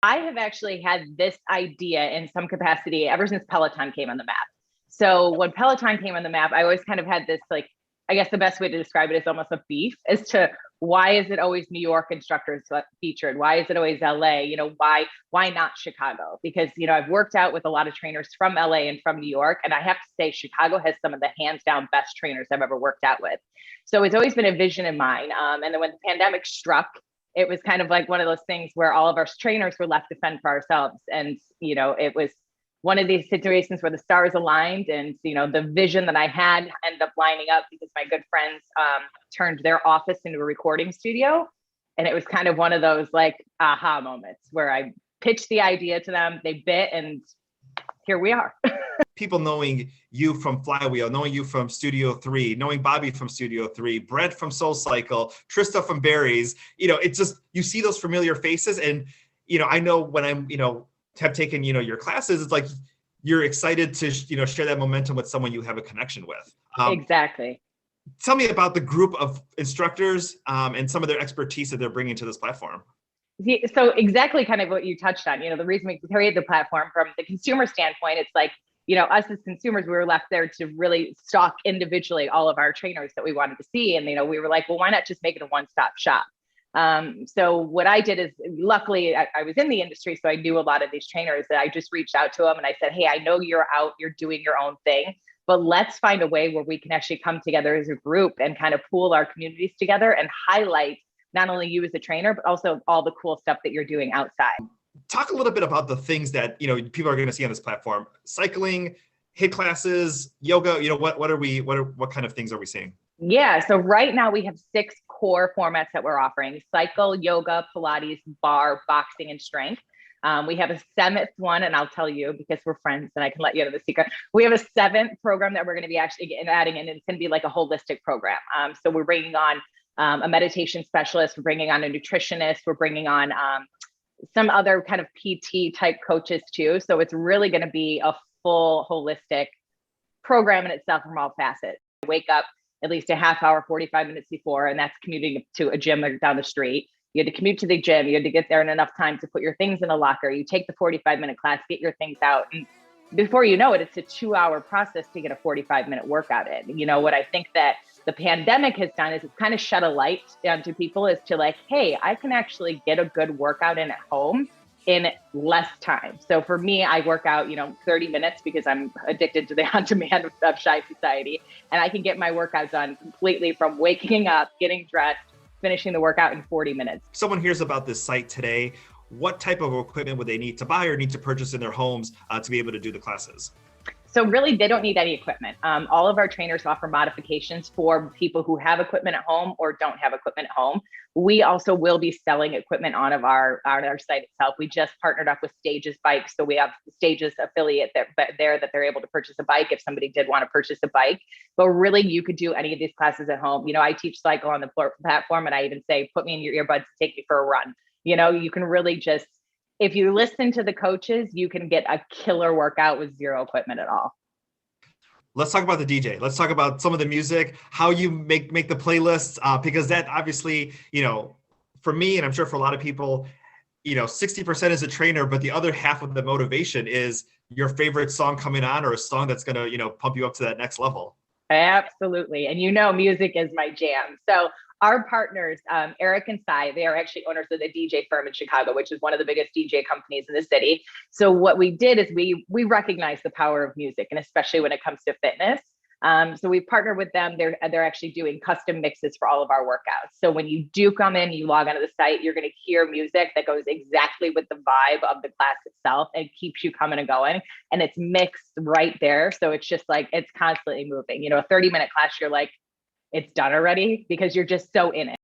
I have actually had this idea in some capacity ever since Peloton came on the map. So when Peloton came on the map, I always kind of had this like, I guess the best way to describe it is almost a beef as to why is it always New York instructors featured? Why is it always LA? Why not Chicago? Because, I've worked out with a lot of trainers from LA and from New York. And I have to say, Chicago has some of the hands down best trainers I've ever worked out with. So it's always been a vision of mine. And then when the pandemic struck, it was kind of like one of those things where all of our trainers were left to fend for ourselves. And, it was one of these situations where the stars aligned and, the vision that I had ended up lining up because my good friends turned their office into a recording studio. And it was kind of one of those like aha moments where I pitched the idea to them, they bit, and here we are. People knowing you from Flywheel, knowing you from Studio 3, knowing Bobby from Studio 3, Brett from Soul Cycle, Trista from Barry's, it's just, you see those familiar faces. And, I know when I'm, have taken, your classes, it's like, you're excited to, share that momentum with someone you have a connection with. Exactly. Tell me about the group of instructors and some of their expertise that they're bringing to this platform. So exactly kind of what you touched on, the reason we created the platform from the consumer standpoint, it's like, us as consumers, we were left there to really stock individually all of our trainers that we wanted to see. And, we were like, well, why not just make it a one-stop shop? So what I did is, luckily I was in the industry, so I knew a lot of these trainers that I just reached out to them and I said, hey, I know you're out, you're doing your own thing, but let's find a way where we can actually come together as a group and kind of pool our communities together and highlight not only you as a trainer, but also all the cool stuff that you're doing outside. Talk a little bit about the things that, people are going to see on this platform: cycling, HIIT classes, yoga. What kind of things are we seeing? Yeah. So right now we have 6 core formats that we're offering: cycle, yoga, Pilates, bar, boxing, and strength. We have a 7th one, and I'll tell you because we're friends and I can let you know the secret. We have a 7th program that we're going to be actually adding in, and it's going to be like a holistic program. So we're bringing on a meditation specialist, we're bringing on a nutritionist, we're bringing on some other kind of PT type coaches too. So it's really going to be a full holistic program in itself from all facets. Wake up at least a half hour, 45 minutes before, and that's commuting to a gym down the street. You had to commute to the gym. You had to get there in enough time to put your things in a locker. You take the 45-minute class, get your things out. And before you know it, it's a 2-hour process to get a 45-minute workout in. What I think that the pandemic has done is it's kind of shed a light down to people as to like, hey, I can actually get a good workout in at home in less time. So for me, I work out, 30 minutes because I'm addicted to the on-demand of Shy Society. And I can get my workout done completely from waking up, getting dressed, finishing the workout in 40 minutes. Someone hears about this site today. What type of equipment would they need to buy or need to purchase in their homes to be able to do the classes? So really, they don't need any equipment. All of our trainers offer modifications for people who have equipment at home or don't have equipment at home. We also will be selling equipment on our site itself. We just partnered up with Stages Bikes. So we have Stages affiliate that they're able to purchase a bike if somebody did want to purchase a bike. But really, you could do any of these classes at home. I teach cycle on the platform, and I even say, put me in your earbuds and take me for a run. You can really just, if you listen to the coaches, you can get a killer workout with zero equipment at all. Let's talk about the DJ. Let's talk about some of the music, how you make the playlists, because that obviously, for me, and I'm sure for a lot of people, 60% is a trainer, but the other half of the motivation is your favorite song coming on or a song that's going to, pump you up to that next level. Absolutely. And music is my jam. So our partners, Eric and Sai, they are actually owners of the DJ firm in Chicago, which is one of the biggest DJ companies in the city. So what we did is we recognize the power of music, and especially when it comes to fitness. So we partnered with them. They're actually doing custom mixes for all of our workouts. So when you do come in, you log onto the site, you're going to hear music that goes exactly with the vibe of the class itself and keeps you coming and going. And it's mixed right there. So it's just like, it's constantly moving. A 30-minute class, you're like, it's done already because you're just so in it.